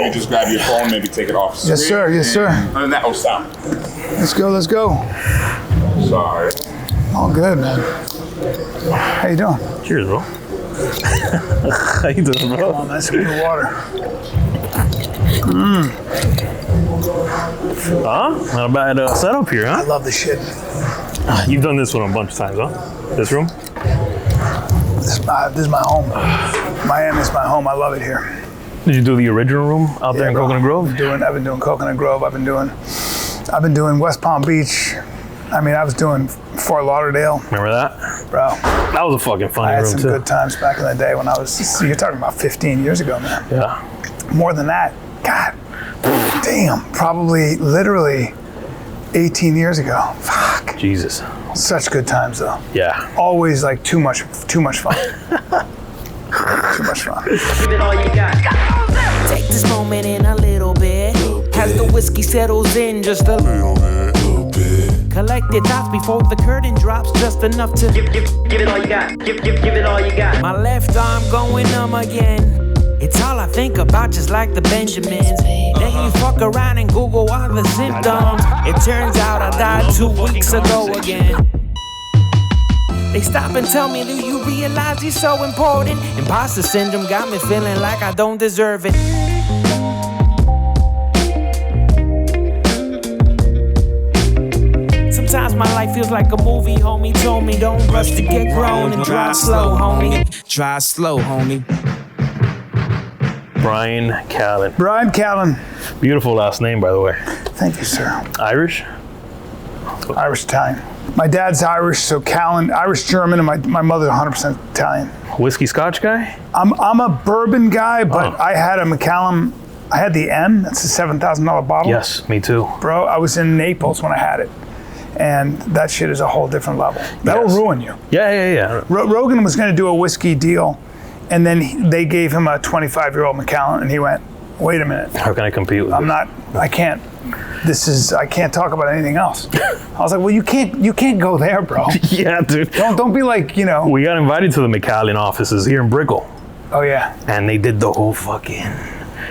you just grab your phone, maybe take it off. Yes, sir. Yes, sir. Other than that, oh, stop. Let's go. Let's go. Sorry. All good, man. How you doing? Cheers, bro. How you doing, bro? Come on, man. Some good water. Not a bad setup here, I huh? love this shit. You've done this one a bunch of times, huh? This room? This is my home. Miami's my home. I love it here. Did you do the original room out there in Coconut Grove? I've been doing Coconut Grove. I've been doing West Palm Beach. I mean, I was doing Fort Lauderdale. Remember that? Bro. That was a fucking funny I had room, some too. good times back in the day when I was, you're talking about 15 years ago, man. Yeah. More than that. God damn. Probably literally 18 years ago. Fuck. Jesus. Such good times, though. Yeah. Always like too much fun. Too much fun. Give it all you got. Take this moment in a little bit. As the whiskey settles in just a little bit. Collect your thoughts before the curtain drops, just enough to give it all you got. Give it all you got. My left arm going numb again. It's all I think about, just like the Benjamins. Then you fuck around and Google all the symptoms. It turns out I died 2 weeks ago again. They stop and tell me, do you realize you're so important? Imposter syndrome got me feeling like I don't deserve it. Sometimes my life feels like a movie, homie. Told me don't rush to get grown and drive slow, homie. Drive slow, homie. Bryan Callen. Bryan Callen. Beautiful last name, by the way. Thank you, sir. Irish? Irish Italian. My dad's Irish, so Callen, Irish German, and my mother's 100% Italian. Whiskey Scotch guy? I'm a bourbon guy, but I had a Macallan. I had the M. That's a $7,000 bottle. Yes, me too. Bro, I was in Naples when I had it. And that shit is a whole different level. That'll ruin you. Yeah. Rogan was going to do a whiskey deal, and then they gave him a 25-year-old Macallan, and he went, wait a minute. How can I compete with I can't. I can't talk about anything else. I was like, well, you can't go there, bro. Yeah, dude. Don't be like, you know. We got invited to the Macallan offices here in Brickell. Oh, yeah. And they did the whole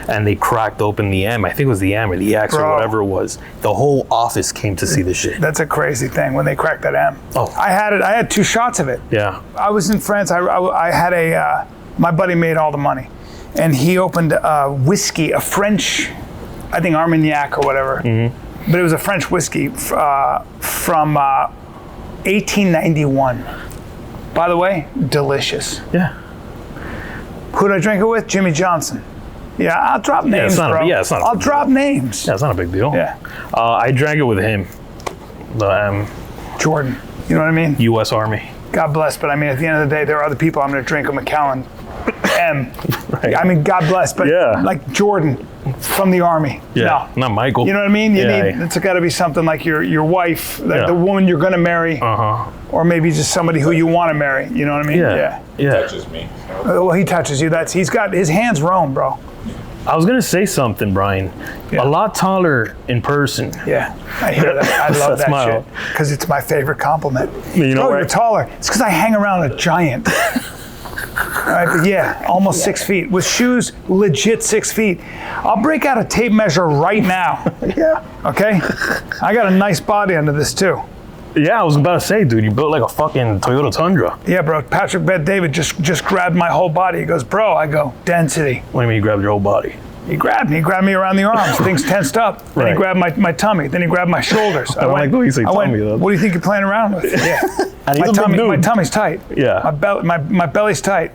and they cracked open the M. I think it was the M or the X or whatever it was. The whole office came to see the shit. That's a crazy thing when they cracked that M. Oh. I had 2 shots of it. Yeah. I was in France. I had my buddy made all the money. And he opened a whiskey, a French, I think Armagnac or whatever. Mm-hmm. But it was a French whiskey from 1891. By the way, delicious. Yeah. Who'd I drink it with? Jimmy Johnson. Yeah, I'll drop names, bro. I'll drop names. Yeah, it's not a big deal. Yeah. I drank it with him. The Jordan. You know what I mean? U.S. Army. God bless, but I mean, at the end of the day, there are other people I'm going to drink a Macallan M. Right. I mean, God bless, but like Jordan from the Army. Yeah, no. Not Michael. You know what I mean? It's got to be something like your wife, like the woman you're going to marry, or maybe just somebody who you want to marry. You know what I mean? Yeah. He touches me. Well, he touches you. He's got his hands roam, bro. I was gonna say something, Bryan. A lot taller in person. Yeah, I hear that. I love that smile. shit because it's my favorite compliment. You know, you're taller. It's because I hang around a giant. All right, but yeah, almost 6 feet with shoes, legit 6 feet. I'll break out a tape measure right now. Yeah. Okay. I got a nice body under this too. Yeah, I was about to say, dude, you built like a fucking Toyota Tundra. Yeah, bro. Patrick Bet-David just grabbed my whole body. He goes, bro. I go, density. What do you mean you grabbed your whole body? He grabbed me around the arms. Things tensed up. Then he grabbed my tummy. Then he grabbed my shoulders. I like the way you say tummy, though. What do you think you're playing around with? Yeah. my tummy's tight. Yeah. My belly's tight.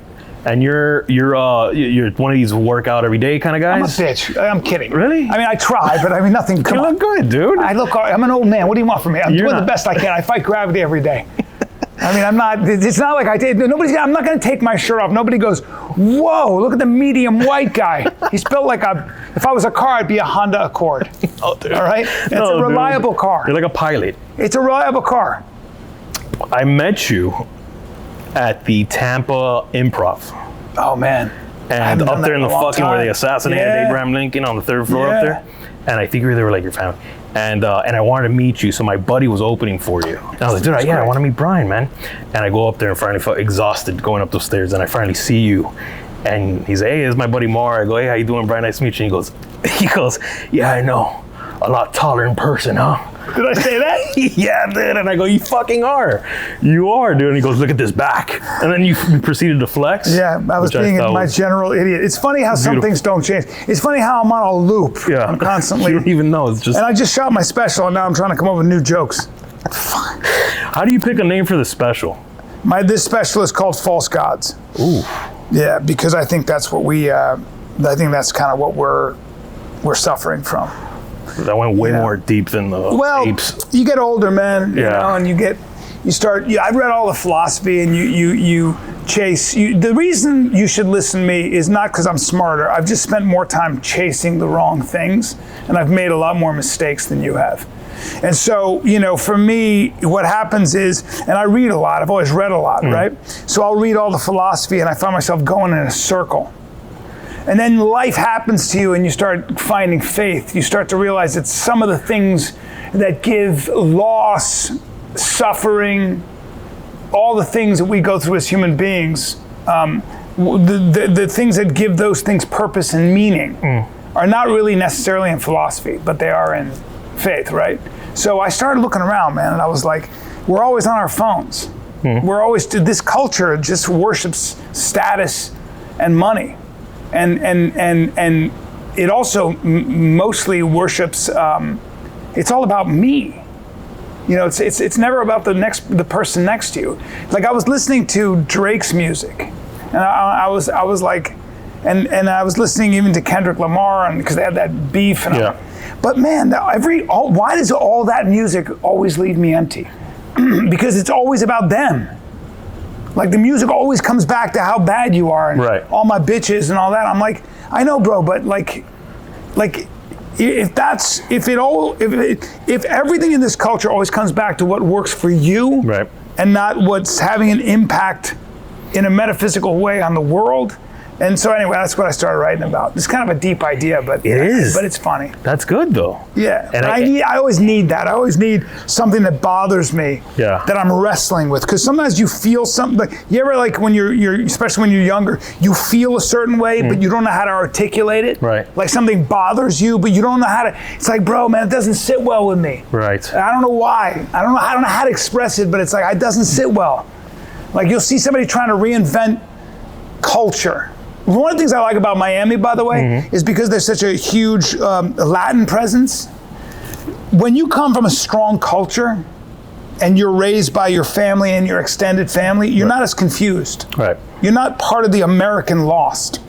And you're one of these workout every day kind of guys? I'm a bitch. I'm kidding. Really? I mean, I try, but I mean, nothing. You look good, dude. I'm an old man. What do you want from me? I'm doing the best I can. I fight gravity every day. I mean, it's not like I did. I'm not going to take my shirt off. Nobody goes, whoa, look at the medium white guy. He's built like if I was a car, I'd be a Honda Accord. Oh, dude. All right? It's a reliable car. You're like a pilot. It's a reliable car. I met you at the Tampa Improv. Oh, man. And up there in the fucking where they assassinated Abraham Lincoln on the 3rd floor up there. And I think you were like your family. And I wanted to meet you, so my buddy was opening for you. And I was like, dude, I want to meet Bryan, man. And I go up there and finally felt exhausted going up those stairs, and I finally see you. And he's, hey, this is my buddy Mar. I go, hey, how you doing, Brian? Nice to meet you. And he goes, yeah, I know. A lot taller in person, huh? Did I say that? Yeah, dude. And I go, you fucking are. You are, dude. And he goes, look at this back. And then you proceeded to flex. Yeah, I was being my general idiot. It's funny how some things don't change. It's funny how I'm on a loop. Yeah. I'm constantly. You don't even know. It's just. And I just shot my special, and now I'm trying to come up with new jokes. How do you pick a name for the special? This special is called False Gods. Ooh. Yeah, because I think that's what I think that's kind of what we're suffering from. That went way more deep than the apes. You get older, man, you know, and I read all the philosophy, and you chase. The reason you should listen to me is not because I'm smarter. I've just spent more time chasing the wrong things, and I've made a lot more mistakes than you have. And so, for me, what happens is, and I read a lot, I've always read a lot, right? So I'll read all the philosophy, and I find myself going in a circle. And then life happens to you, and you start finding faith. You start to realize that some of the things that give loss, suffering, all the things that we go through as human beings, the things that give those things purpose and meaning are not really necessarily in philosophy, but they are in faith, right? So I started looking around, man, and I was like, we're always on our phones. We're always, this culture just worships status and money. And it also mostly worships, it's all about me. It's never about the person next to you. Like, I was listening to Drake's music, and I was like, and I was listening even to Kendrick Lamar, because they had that beef. But man, why does all that music always leave me empty? Because it's always about them. Like, the music always comes back to how bad you are, and all my bitches and all that. I'm like, I know, bro, but if everything in this culture always comes back to what works for you, and not what's having an impact in a metaphysical way on the world. And so anyway, that's what I started writing about. It's kind of a deep idea, but it is. But it's funny. That's good, though. Yeah, and I always need that. I always need something that bothers me. That I'm wrestling with, because sometimes you feel something. Like, you ever, like, when you're especially when you're younger, you feel a certain way, but you don't know how to articulate it. Like, something bothers you, but you don't know how to. It's like, bro, man, it doesn't sit well with me. I don't know why. I don't know how to express it, but it's like, it doesn't sit well. Like, you'll see somebody trying to reinvent culture. One of the things I like about Miami, by the way, is because there's such a huge Latin presence. When you come from a strong culture and you're raised by your family and your extended family, you're not as confused. You're not part of the American lost.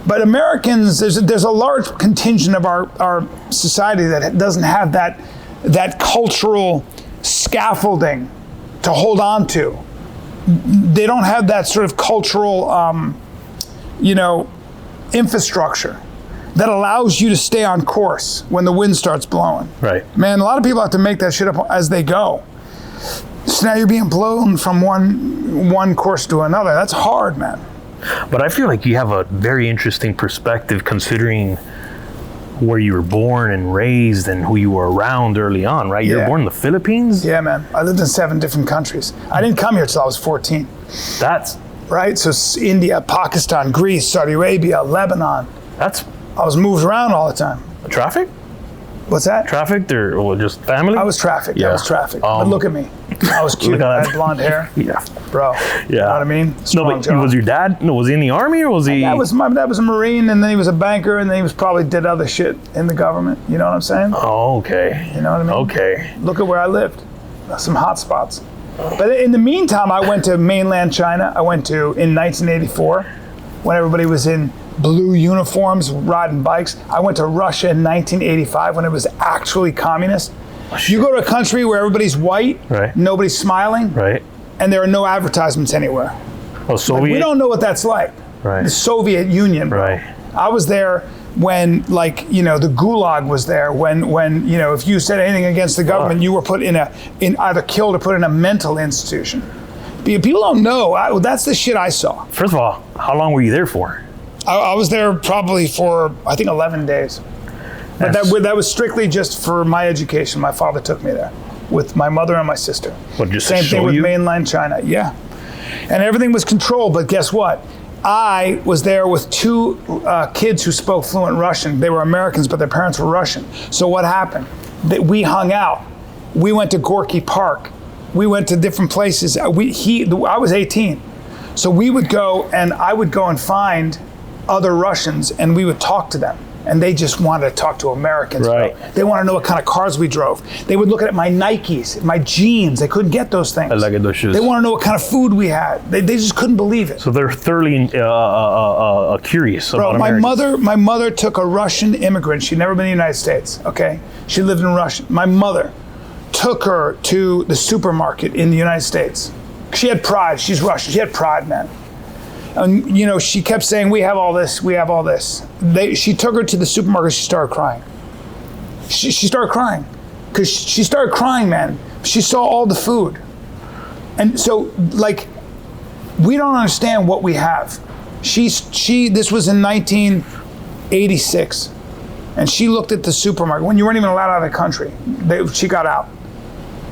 But Americans, there's a large contingent of our society that doesn't have that cultural scaffolding to hold on to. They don't have that sort of cultural infrastructure that allows you to stay on course when the wind starts blowing. Man, a lot of people have to make that shit up as they go. So now you're being blown from one course to another. That's hard, man. But I feel like you have a very interesting perspective, considering where you were born and raised and who you were around early on, right? You were born in the Philippines? Yeah, man. I lived in 7 different countries. I didn't come here till I was 14. That's... Right? So India, Pakistan, Greece, Saudi Arabia, Lebanon. I was moved around all the time. Traffic? What's that? Trafficked or just family? I was trafficked. I was trafficked. But look at me. I was cute. I had blonde hair. Bro. You know what I mean? Strong job. Was your dad, was he in the army, or was he? My dad was a Marine, and then he was a banker, and then he was probably did other shit in the government. You know what I'm saying? Oh, okay. You know what I mean? Okay. Look at where I lived. Some hot spots. But in the meantime, I went to mainland China. I went to, in 1984, when everybody was in blue uniforms, riding bikes. I went to Russia in 1985 when it was actually communist. You go to a country where everybody's white, nobody's smiling, and there are no advertisements anywhere. Oh, Soviet? Like, we don't know what that's like. The Soviet Union, bro. I was there when, the Gulag was there, when if you said anything against the government, you were put in either killed or put in a mental institution. People don't know. That's the shit I saw. First of all, how long were you there for? I was there probably for, I think, 11 days. But that was strictly just for my education. My father took me there with my mother and my sister. What, just Same to show thing with you? mainland China, And everything was controlled, but guess what? I was there with two kids who spoke fluent Russian. They were Americans, but their parents were Russian. So what happened? We hung out. We went to Gorky Park. We went to different places. I was 18. So we would go, and I would go and find other Russians, and we would talk to them. And they just wanted to talk to Americans. Right. Bro. They want to know what kind of cars we drove. They would look at my Nikes, my jeans. They couldn't get those things. I like those shoes. They want to know what kind of food we had. They just couldn't believe it. So they're thoroughly curious about Americans. My mother took a Russian immigrant. She'd never been in the United States, okay? She lived in Russia. My mother took her to the supermarket in the United States. She had pride. She's Russian. She had pride, man. And, you know, she kept saying, we have all this, we have all this. She took her to the supermarket, she started crying. She started crying. Because she started crying, man. She saw all the food. And so, like, we don't understand what we have. This was in 1986. And she looked at the supermarket, when you weren't even allowed out of the country. She got out.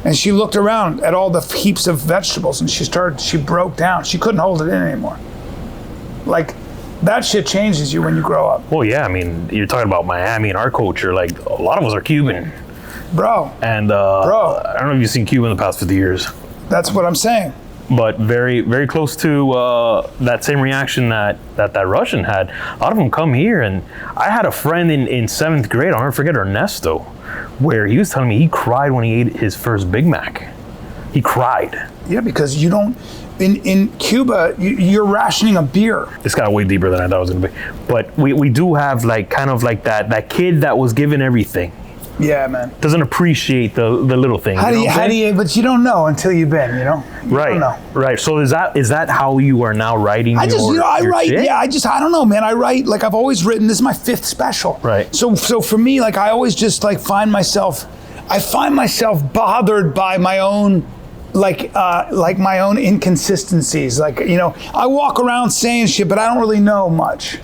And she looked around at all the heaps of vegetables, and she broke down. She couldn't hold it in anymore. Like, that shit changes you when you grow up. Well, yeah, I mean, you're talking about Miami and our culture. Like, a lot of us are Cuban. Bro. And I don't know if you've seen Cuba in the past 50 years. That's what I'm saying. But very, very close to that same reaction that Russian had. A lot of them come here, and I had a friend in 7th grade, I'll never forget, Ernesto, where he was telling me he cried when he ate his first Big Mac. He cried. Yeah, because you don't... In Cuba, you're rationing a beer. This got way deeper than I thought it was going to be. But we do have, like, kind of like that kid that was given everything. Yeah, man. Doesn't appreciate the little things. How do you, but you don't know until you've been, you know? You right. don't know. Right. So is that how you are now writing I write, shit? yeah, I don't know, man. I write, like, I've always written, this is my 5th special. Right. So for me, like, I always just, like, find myself bothered by my own, like my own inconsistencies. Like, you know, I walk around saying shit, but I don't really know much.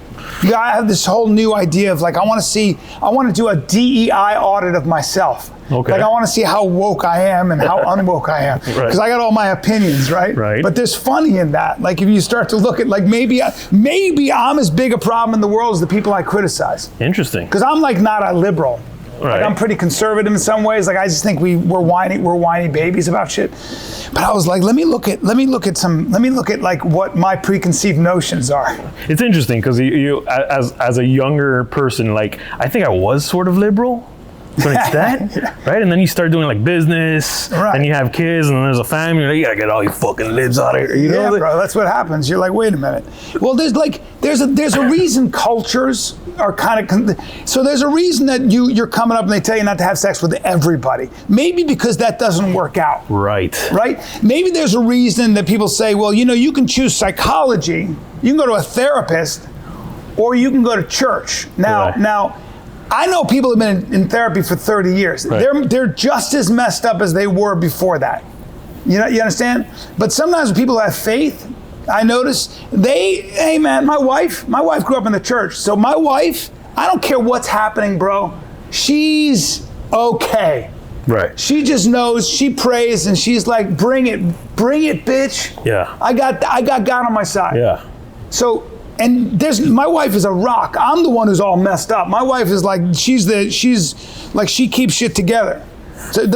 Yeah, I have this whole new idea of, like, I want to do a DEI audit of myself. Okay. Like, I want to see how woke I am and how unwoke I am. Because I got all my opinions, right? Right. But there's funny in that. Like, if you start to look at, like, maybe I'm as big a problem in the world as the people I criticize. Interesting. Because I'm, like, not a liberal. Right. Like, I'm pretty conservative in some ways. Like, I just think we're whiny babies about shit. But I was like, let me look at like what my preconceived notions are. It's interesting because you as a younger person, like, I think I was sort of liberal to an extent, right? And then you start doing, like, business, and you have kids, and then there's a family. You're like, you gotta get all you fucking libs out of here. You know, bro, that's what happens. You're like, wait a minute. Well, there's a reason cultures are kind of. So there's a reason that you're coming up and they tell you not to have sex with everybody. Maybe because that doesn't work out. Right. Right. Maybe there's a reason that people say, well, you know, you can choose psychology. You can go to a therapist, or you can go to church. Now. I know people have been in therapy for 30 years. Right. They're just as messed up as they were before that. You understand? But sometimes when people have faith, I notice hey man, my wife grew up in the church. So my wife, I don't care what's happening, bro. She's okay. Right. She just knows, she prays, and she's like, bring it, bitch. Yeah. I got God on my side. Yeah. So, and my wife is a rock. I'm the one who's all messed up. My wife is like, she keeps shit together. So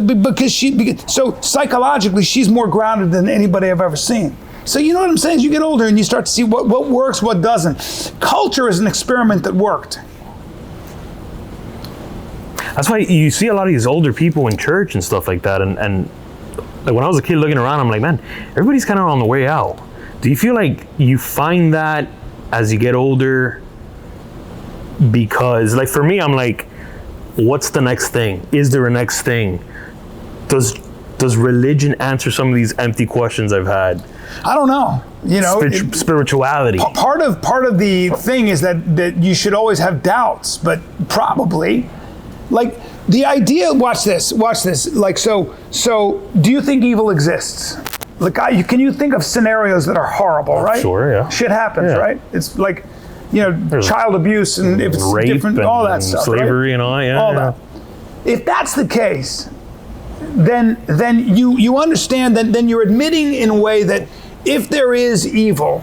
so psychologically, she's more grounded than anybody I've ever seen. So you know what I'm saying? As you get older and you start to see what works, what doesn't. Culture is an experiment that worked. That's why you see a lot of these older people in church and stuff like that. And like, when I was a kid looking around, I'm like, man, everybody's kind of on the way out. Do you feel like you find that as you get older? Because, like, for me, I'm like, what's the next thing? Is there a next thing? Does religion answer some of these empty questions I've had? I don't know. You know, spirituality. Part of the thing is that you should always have doubts, but probably, like, the idea. Watch this. Like, so do you think evil exists? Like, can you think of scenarios that are horrible, right? Sure, yeah. Shit happens, right? It's like, you know, there's child abuse and if it's rape different, and all that stuff, slavery, right? And all, yeah. All that. If that's the case, then you understand that then you're admitting in a way that if there is evil,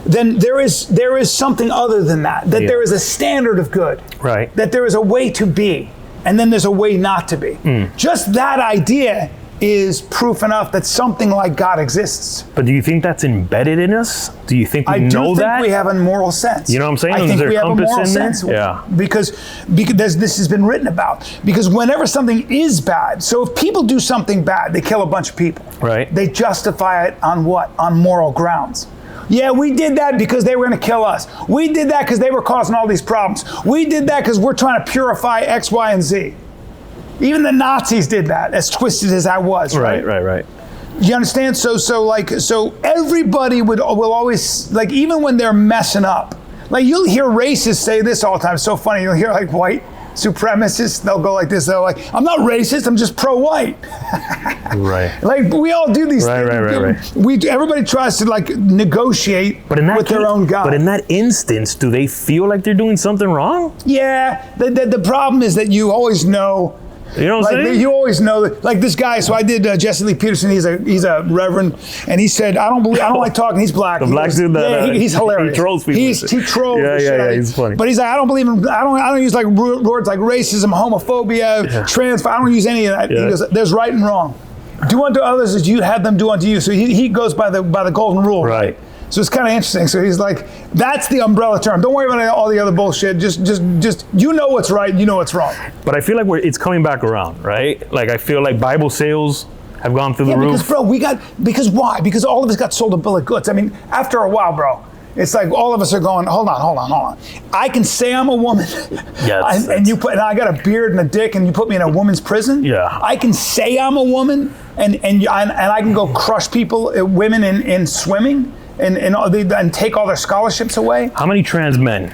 then there is something other than that. That there is a standard of good. Right. That there is a way to be, and then there's a way not to be. Just that idea is proof enough that something like God exists. But do you think that's embedded in us? Do you think we know that? I do think we have a moral sense. You know what I'm saying? I think we have a moral sense. Yeah. Because this has been written about. Because whenever something is bad, so if people do something bad, they kill a bunch of people. Right. They justify it on what? On moral grounds. Yeah, we did that because they were going to kill us. We did that because they were causing all these problems. We did that because we're trying to purify X, Y, and Z. Even the Nazis did that, as twisted as I was, right? Right. You understand? So everybody will always, like, even when they're messing up, like, you'll hear racists say this all the time. It's so funny. You'll hear, like, white supremacists, they'll go like this. They're like, I'm not racist, I'm just pro-white. Right. Like, we all do these things. Right. Everybody tries to, like, negotiate with their own God. But in that instance, do they feel like they're doing something wrong? Yeah. The problem is that you always know. You know what I'm saying? You always know that, like this guy. So I did Jesse Lee Peterson. He's a reverend, and he said, I don't like talking. He's black. The black dude that he's hilarious. He trolls people. He trolls. Yeah. He's funny. But he's like, I don't believe in. I don't use like words like racism, homophobia, trans. I don't use any of that. Yeah. He goes, there's right and wrong. Do unto others as you had them do unto you. So he goes by the golden rule. Right. So it's kind of interesting. So he's like, that's the umbrella term. Don't worry about all the other bullshit. Just you know what's right, you know what's wrong. But I feel like it's coming back around, right? Like, I feel like Bible sales have gone through the roof. Because why? Because all of us got sold a bill of goods. I mean, after a while, bro, it's like all of us are going, hold on. I can say I'm a woman, and I got a beard and a dick, and you put me in a woman's prison. Yeah. I can say I'm a woman, and I can go crush people, women in swimming. And take all their scholarships away. How many trans men?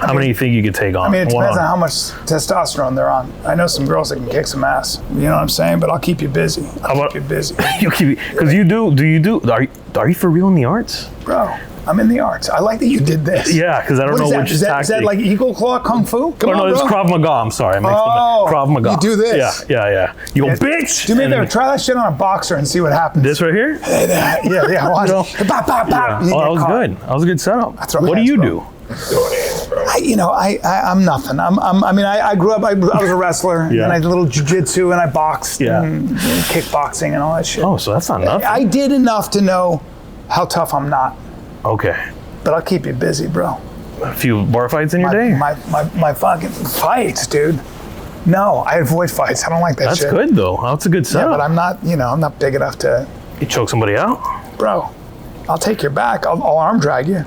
How many do you think you could take on? I mean, it depends on how much testosterone they're on. I know some girls that can kick some ass. You know what I'm saying? But I'll keep you busy. I'll keep you busy. Because you do. Are you for real in the arts? Bro, I'm in the arts. I like that you did this. Yeah, because I don't know which tactic. Is that like Eagle Claw Kung Fu? It's Krav Maga. I'm sorry. Krav Maga. You do this. Yeah. You go, bitch! Do me a favor. Try that shit on a boxer and see what happens. This right here? Yeah. Watch. Bop. That was good. That was a good setup. What do you do? I'm nothing. I grew up. I was a wrestler, and I did a little jiu-jitsu, and I boxed, and kickboxing, and all that shit. Oh, so that's not nothing. I did enough to know how tough I'm not. Okay. But I'll keep you busy, bro. A few bar fights in your day? My fucking fights, dude. No, I avoid fights. I don't like that shit. That's good, though. That's a good setup. Yeah, but I'm not big enough to. You choke somebody out? Bro, I'll take your back. I'll arm drag you.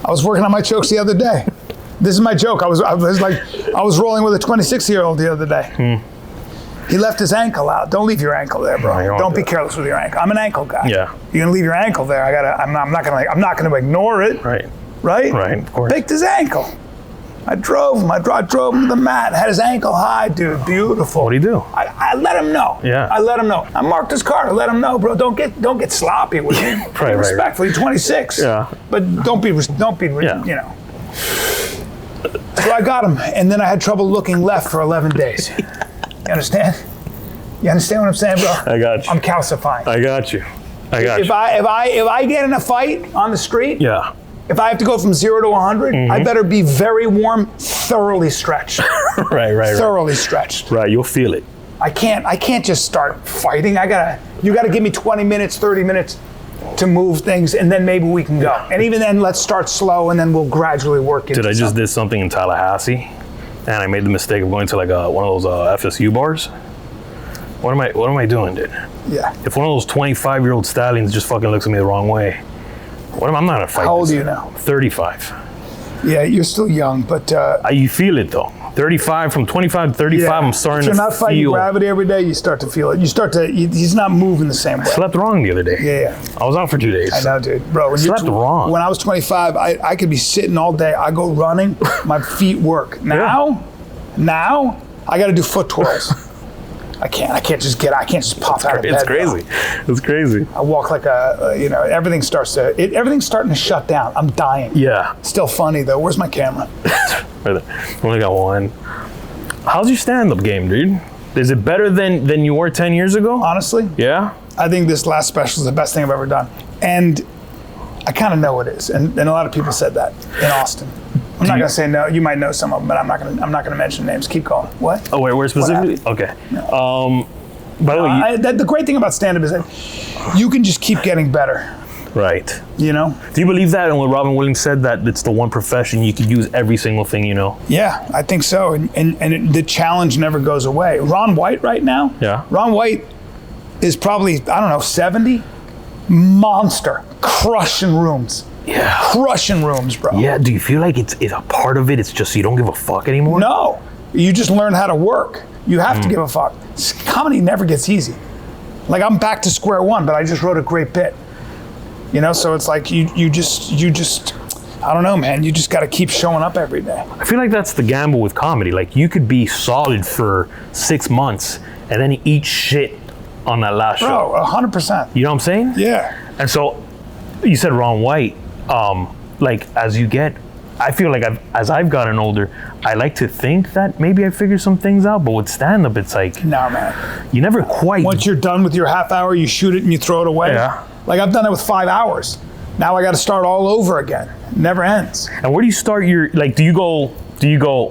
I was working on my chokes the other day. This is my joke. I was rolling with a 26-year-old the other day. He left his ankle out. Don't leave your ankle there, bro. No, don't be careless with your ankle. I'm an ankle guy. Yeah. You're gonna leave your ankle there. I'm not gonna ignore it. Right. Right? Right, of course. Picked his ankle. I drove him to the mat. Had his ankle high, dude. Beautiful. What'd he do? I let him know. Yeah. I let him know. I marked his car. I let him know, bro. Don't get sloppy with him. Right. Respectfully, 26. Yeah. But don't be. Yeah. You know. So I got him, and then I had trouble looking left for 11 days. You understand? You understand what I'm saying, bro? I got you. I'm calcifying. I got you. If I get in a fight on the street, yeah. If I have to go from 0 to 100, I better be very warm, thoroughly stretched. Right. Thoroughly stretched. Right, you'll feel it. I can't just start fighting. You gotta give me 20 minutes, 30 minutes to move things, and then maybe we can go. And even then, let's start slow, and then we'll gradually work into Dude, I just did something in Tallahassee, and I made the mistake of going to like one of those FSU bars. What am I doing, dude? Yeah. If one of those 25-year-old stallions just fucking looks at me the wrong way, I'm not gonna fight. How old are you now? 35. Yeah, you're still young, but you feel it though. 35, from 25 to 35, I'm starting to feel. If you're not fighting gravity every day, you start to feel it. He's not moving the same way. I slept wrong the other day. Yeah. I was out for 2 days. I know, dude. Bro, slept wrong. When I was 25, I could be sitting all day. I go running, my feet work. Now, I got to do foot twirls. I can't just pop out of bed. It's crazy. It's crazy. I walk like everything's starting to shut down. I'm dying. Yeah. Still funny though. Where's my camera? Right there. Only got one. How's your stand-up game, dude? Is it better than you were 10 years ago? Honestly? Yeah? I think this last special is the best thing I've ever done. And I kind of know it is, and a lot of people said that in Austin. I'm not gonna say no. You might know some of them, but I'm not gonna mention names. Keep going. What? Oh, where specifically? Okay. No. By the way, the great thing about stand-up is that you can just keep getting better. right. You know? Do you believe that? And what Robin Williams said, that it's the one profession you could use every single thing you know. Yeah, I think so. And the challenge never goes away. Ron White right now. Yeah. Ron White is probably 70. Monster, crushing rooms. Yeah. Crushing rooms, bro. Yeah. Do you feel like it's a part of it? It's just you don't give a fuck anymore. No, you just learn how to work. You have to give a fuck. Comedy never gets easy. Like I'm back to square one, but I just wrote a great bit. You know, so it's like you just I don't know, man. You just got to keep showing up every day. I feel like that's the gamble with comedy. Like you could be solid for 6 months and then eat shit on that last show. Bro, 100%. You know what I'm saying? Yeah. And so you said Ron White. Like as you get, I feel like as I've gotten older, I like to think that maybe I figured some things out. But with stand-up, it's like, No, man. you never quite. Once you're done with your half hour, you shoot it and you throw it away. Yeah. Like I've done it with 5 hours. Now I got to start all over again. It never ends. And where do you start your, like, do you go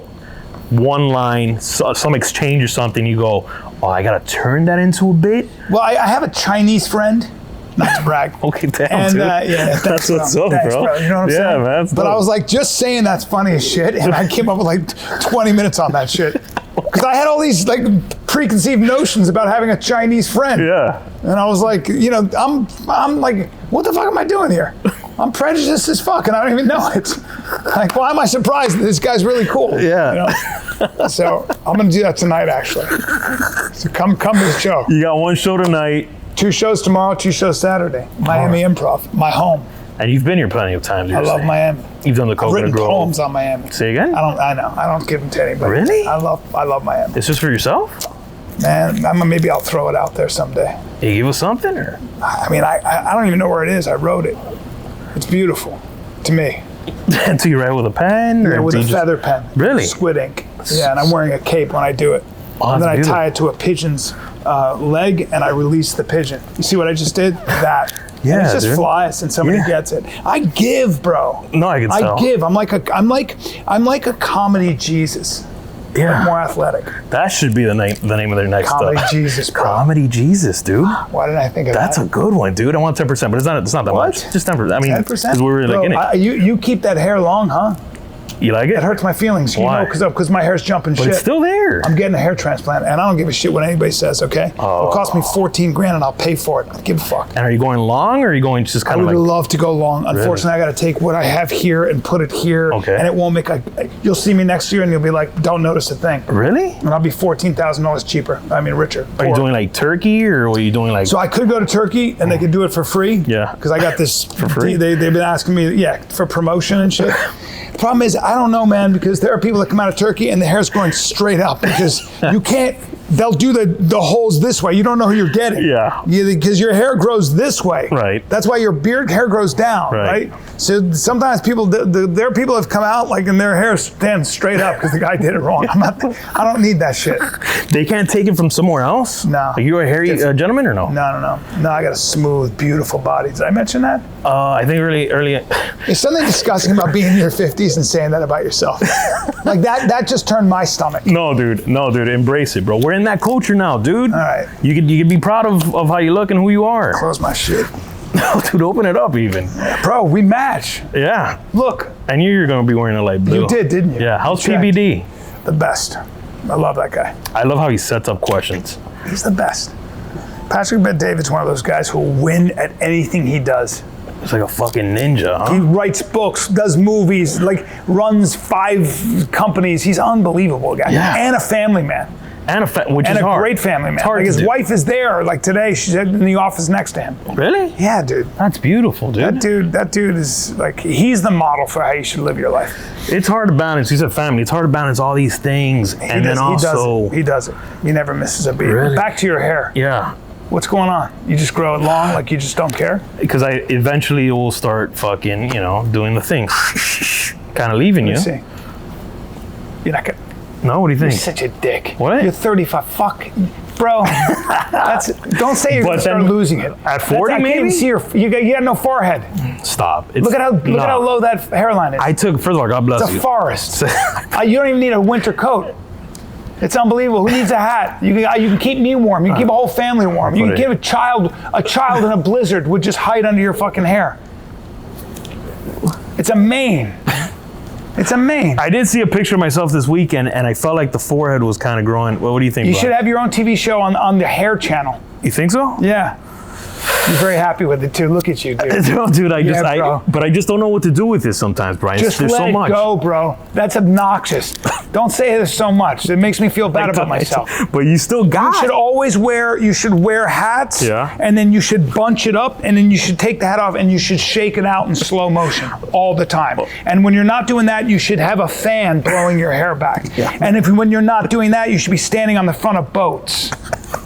one line, some exchange or something, you go, oh, I got to turn that into a bit? Well, I have a Chinese friend, not to brag. Okay, damn, And dude. yeah, That's what's up, thanks, bro. You know what I'm saying? Yeah, man. That's but I dope. was like, just saying that's funny as shit, and I came up with like 20 minutes on that shit. Because I had all these like preconceived notions about having a Chinese friend. Yeah. And I was like, you know, I'm like, what the fuck am I doing here? I'm prejudiced as fuck, and I don't even know it. Like, why am I surprised that this guy's really cool? Yeah. You know? So I'm gonna do that tonight, actually. So come to the show. You got one show tonight. 2 shows tomorrow, 2 shows Saturday. Miami Improv, my home. And you've been here plenty of times. I love Miami. You've done the I've Coconut written Grove. poems on Miami. Say again? I know. I don't give them to anybody. Really? I love Miami. It's just for yourself? Man, maybe I'll throw it out there someday. You give us something, or? I mean, I don't even know where it is. I wrote it. It's beautiful to me. Until you write with a pen? Yeah, or with do a you just- feather pen. Really? Squid ink. Yeah, and I'm wearing a cape when I do it. Oh, And then I that's tie it to a pigeon's leg, and I release the pigeon. You see what I just did? That. Yeah, and it just dude. flies, and somebody Yeah. gets it. I give, bro. No, I can tell. I give. I'm like a comedy Jesus. Yeah. More athletic. That should be the name of their next Comedy stuff. Jesus, bro. Comedy Jesus, dude. Why didn't I think of That's that? a good one, dude. I want 10%, but it's not that What? much. Just 10%. I mean, 10%? because we're like in it. You keep that hair long, huh? You like it? It hurts my feelings. You Why? know, because my hair's jumping But shit. it's still there. I'm getting a hair transplant, and I don't give a shit what anybody says, okay? It'll cost me 14 grand, and I'll pay for it. I don't give a fuck. And are you going long, or are you going just I kind of would like? love to go long. Unfortunately, I got to take what I have here and put it here, Okay. and it won't make you'll see me next year, and you'll be like, don't notice a thing. Really? And I'll be $14,000 cheaper. I mean, richer. Are you Poorer. doing like turkey, or are you doing like? So I could go to Turkey and they could do it for free. Yeah. Because I got this for free? They've been asking me, for promotion and shit. The problem is, I don't know, man, because there are people that come out of Turkey and the hair's growing straight up because you can't. They'll do the holes this way. You don't know who you're getting. Yeah. Because your hair grows this way. Right. That's why your beard hair grows down. Right. Right. So sometimes people, there are people that have come out like and their hair stands straight up because the guy did it wrong. I don't need that shit. They can't take it from somewhere else. No. Are you a hairy gentleman or no? No. I got a smooth, beautiful body. Did I mention that? I think early. There's something disgusting about being in your 50s and saying that about yourself. Like that just turned my stomach. No, dude. Embrace it, bro. We're in that culture now, dude. All right. You can be proud of how you look and who you are. Close my shit. No, dude, open it up even. Bro, we match. Yeah. Look, I knew you were gonna be wearing a light blue. you did, didn't you? Yeah. How's Checked. PBD? The best. I love that guy. I love how he sets up questions. He's the best. Patrick Bet-David's one of those guys who will win at anything he does. It's like a fucking ninja, He huh? writes books, does movies, like runs 5 companies. He's an unbelievable guy. Yeah. And a family man. Which And is a hard. great family man. It's hard Like to his do. wife is there. Like today, she's in the office next to him. Really? Yeah, dude. That's beautiful, dude. That dude is like, he's the model for how you should live your life. It's hard to balance. You said family. It's hard to balance all these things, and then also, he does it. He never misses a beat. Really? Back to your hair. yeah, What's going on? You just grow it long, like you just don't care? because I eventually will start fucking, doing the thing, kind of leaving you. Let's see. You're not gonna. No, what do you You're think? such a dick. What? You're 35. Fuck Bro, don't say you're going to start losing it. At 40, I can't maybe? even see you got no forehead. Stop. Look at how low that hairline is. First of all, God bless It's you. a forest. You don't even need a winter coat. It's unbelievable. Who needs a hat? You can keep me warm. You can keep a whole family warm. You can give a child in a blizzard would just hide under your fucking hair. It's a mane. It's a mane. I did see a picture of myself this weekend, and I felt like the forehead was kind of growing. Well, what do you think? You Brian? should have your own TV show on the Hair Channel. You think so? Yeah. You're very happy with it too. Look at you, dude. No, dude, bro. but I just don't know what to do with this sometimes, Brian. Just There's let so it much. go, bro. That's obnoxious. Don't say there's so much. It makes me feel bad about myself. But you still got. You should wear hats. Yeah. And then you should bunch it up, and then you should take the hat off, and you should shake it out in slow motion all the time. And when you're not doing that, you should have a fan blowing your hair back. Yeah. And when you're not doing that, you should be standing on the front of boats.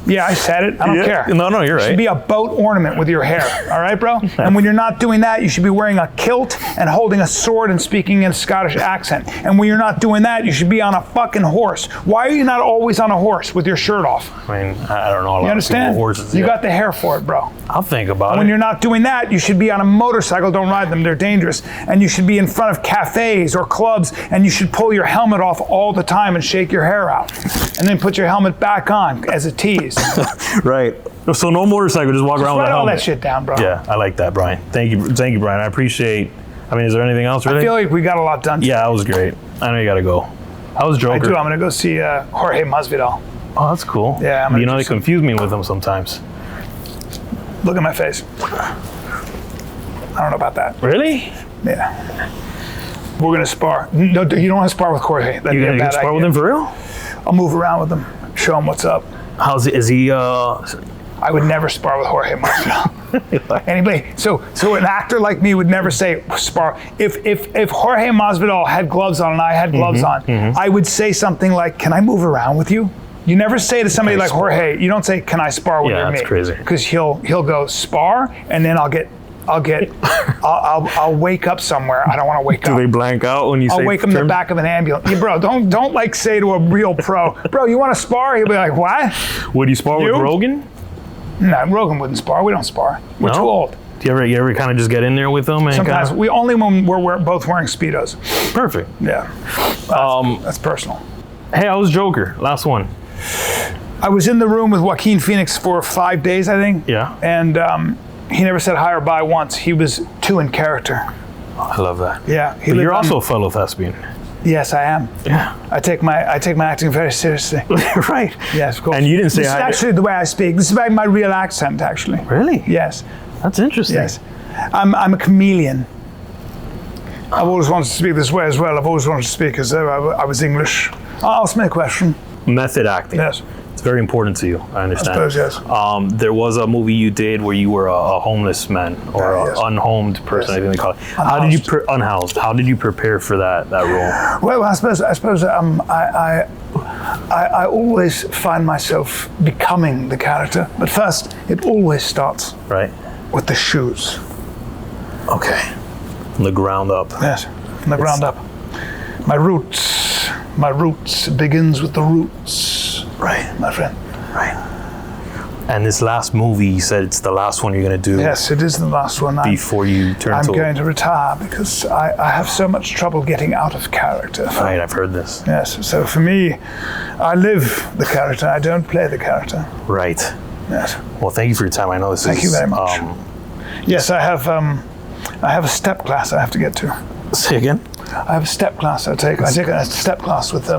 Yeah, I said it. I don't care. No, you're It right. should be a boat ornament with your hair. All right, bro? And when you're not doing that, you should be wearing a kilt and holding a sword and speaking in a Scottish accent. And when you're not doing that, you should be on a fucking horse. Why are you not always on a horse with your shirt off? I mean, I don't know a lot You understand? of people with horses. You yeah. got the hair for it, bro. I'll think about When it. you're not doing that, you should be on a motorcycle. Don't ride them. They're dangerous. And you should be in front of cafes or clubs, and you should pull your helmet off all the time and shake your hair out. And then put your helmet back on as a tease. Right. So no motorcycle, just walk around with Write a all helmet. that shit down, bro. Yeah, I like that, Brian. Thank you, Brian. I appreciate. I mean, is there anything else? Really? I feel like we got a lot done. Yeah, that was great. I know you got to go. How was Joker? I do. I'm going to go see Jorge Masvidal. Oh, that's cool. Yeah, I'm gonna you know do they some- confuse me with him sometimes. Look at my face. I don't know about that. Really? Yeah. We're going to spar. No, you don't want to spar with Jorge. That'd You be a gonna bad spar idea. with him for real? I'll move around with him. Show him what's up. How's it? Is he? I would never spar with Jorge Masvidal. Anybody, so an actor like me would never say spar. If Jorge Masvidal had gloves on and I had gloves on, I would say something like, "Can I move around with you?" You never say to somebody like Jorge, you don't say, "Can I spar with Yeah, you?" that's crazy. Because he'll go spar, and then I'll wake up somewhere. I don't want to wake up. Do they blank out when you say? I'll wake him in the back of an ambulance. Yeah, bro, don't like say to a real pro, "Bro, you want to spar?" He'll be like, "What?" Would you spar You? with Rogan? No, Rogan wouldn't spar. We don't spar. We're No? too old. Do you ever kind of just get in there with them and Sometimes kinda, we only when we're both wearing Speedos. perfect? Yeah, that's personal. Hey, I was Joker. Last one. I was in the room with Joaquin Phoenix for 5 days, I think. Yeah. And he never said hi or bye once. He was too in character. I love that. Yeah. He But lived you're on- also a fellow thespian. Yes, I am. Yeah. I take my acting very seriously. Right. Yes, of course. And you didn't say this is hi to- actually the way I speak. This is my real accent, actually. Really? Yes. That's interesting. Yes. I'm a chameleon. I've always wanted to speak this way as well. I've always wanted to speak as though I was English. Ask me a question. Method acting. Yes. It's very important to you. I understand. I suppose, yes. There was a movie you did where you were a homeless man or Yes. an unhomed person, Yes. I think they call it. How did you unhoused? How did you prepare for that role? Well, I suppose I always find myself becoming the character, but first it always starts Right. with the shoes. Okay. From the ground up. Yes, from the ground up. My roots begins with the roots. Right. My friend. Right. And this last movie, you said it's the last one you're gonna do Yes, it is the last one. before you turn I'm to. going to retire because I have so much trouble getting out of character. Right, I've heard this. Yes, so for me, I live the character. I don't play the character. Right. Yes. Well, thank you for your time. I know this Thank is. you very much. Yes, I have a step class I have to get to. Say again. I have a step class I take a step class with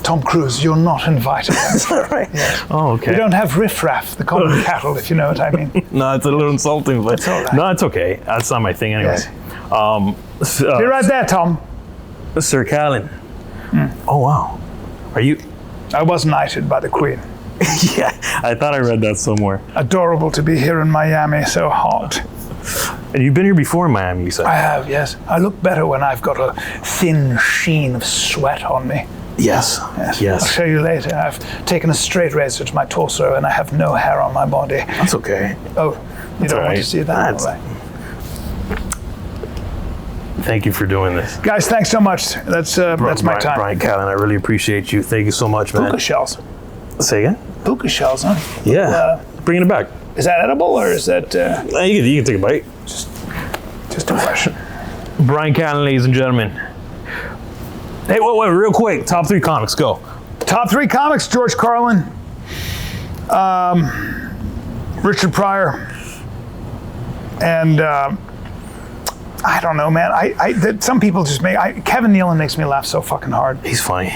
Tom Cruise. You're not invited. Right. Yes. Oh, okay. We don't have riffraff, the common cattle, if you know what I mean. No, it's a little insulting, but all right. no, it's okay. That's not my thing anyway. Yes. Be right there, Tom. Sir Callen. Oh wow. Are you? I was knighted by the Queen. Yeah, I thought I read that somewhere. Adorable to be here in Miami, so hot. And you've been here before in Miami, you said. I have, yes. I look better when I've got a thin sheen of sweat on me. Yes. Yes. Yes. I'll show you later. I've taken a straight razor to my torso and I have no hair on my body. That's okay. Oh, you don't want all to right. see that? That's- All right. Thank you for doing this. Guys, thanks so much. That's my time. Bryan Callen, I really appreciate you. Thank you so much, man. Puka shells. Say again? Puka shells, huh? Yeah. Bringing it back. Is that edible or is that You can take a bite. just a question? Bryan Callen, ladies and gentlemen. Hey, wait, real quick. Top 3 comics, go. Top 3 comics: George Carlin, Richard Pryor, and I don't know, man. Some people just Kevin Nealon makes me laugh so fucking hard. He's funny.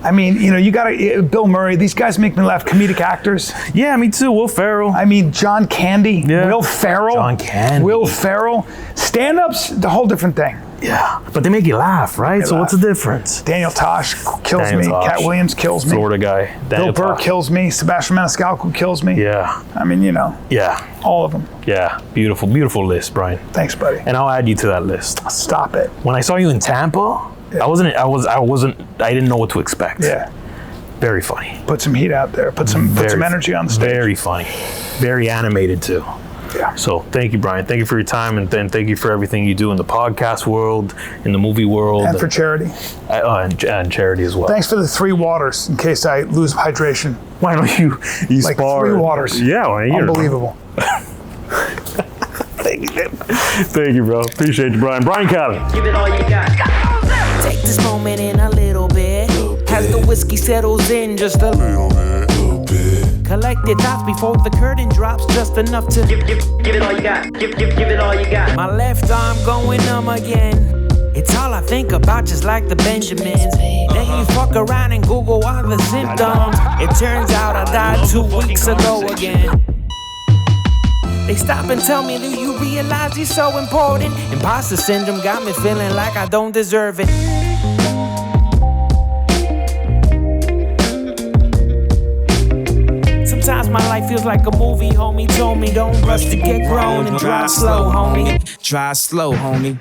I mean, you gotta Bill Murray. These guys make me laugh. Comedic actors. Yeah, me too. Will Ferrell. I mean, John Candy, Yeah. Will Ferrell. John Candy. Will Ferrell. Stand-ups, the whole different thing. Yeah, but they make you laugh, right? So laugh. what's the difference? Daniel Tosh kills Daniel me. Tosh. Cat Williams kills me. Florida guy. Bill Daniel Burr Tosh. kills me. Sebastian Maniscalco kills me. Yeah, I mean, yeah, all of them. yeah. Beautiful, beautiful list, Brian. Thanks, buddy. And I'll add you to that list. Stop it. When I saw you in Tampa, I didn't know what to expect. Yeah. Very funny. Put some heat out there. Put some energy on the stage. Very funny. Very animated too. Yeah. So thank you, Brian. Thank you for your time, and then thank you for everything you do in the podcast world, in the movie world, And for charity. and charity as well. Thanks for the 3 waters in case I lose hydration. Why don't you Like spar? 3 waters. Yeah, well, Unbelievable. Thank you, bro. Appreciate you, Brian. Bryan Callen. Give it all you got. Take this moment in a little bit. As the whiskey settles in just a little bit. Collect your thoughts before the curtain drops, just enough to give it all you got. Give it all you got. My left arm going numb again. It's all I think about, just like the Benjamins. Then you fuck around and Google all the symptoms. It turns out I died 2 weeks ago again. They stop and tell me, do you realize you're so important? Imposter syndrome got me feeling like I don't deserve it. Sometimes my life feels like a movie, homie. Told me don't rush to get grown and drive slow, homie. Drive slow, homie.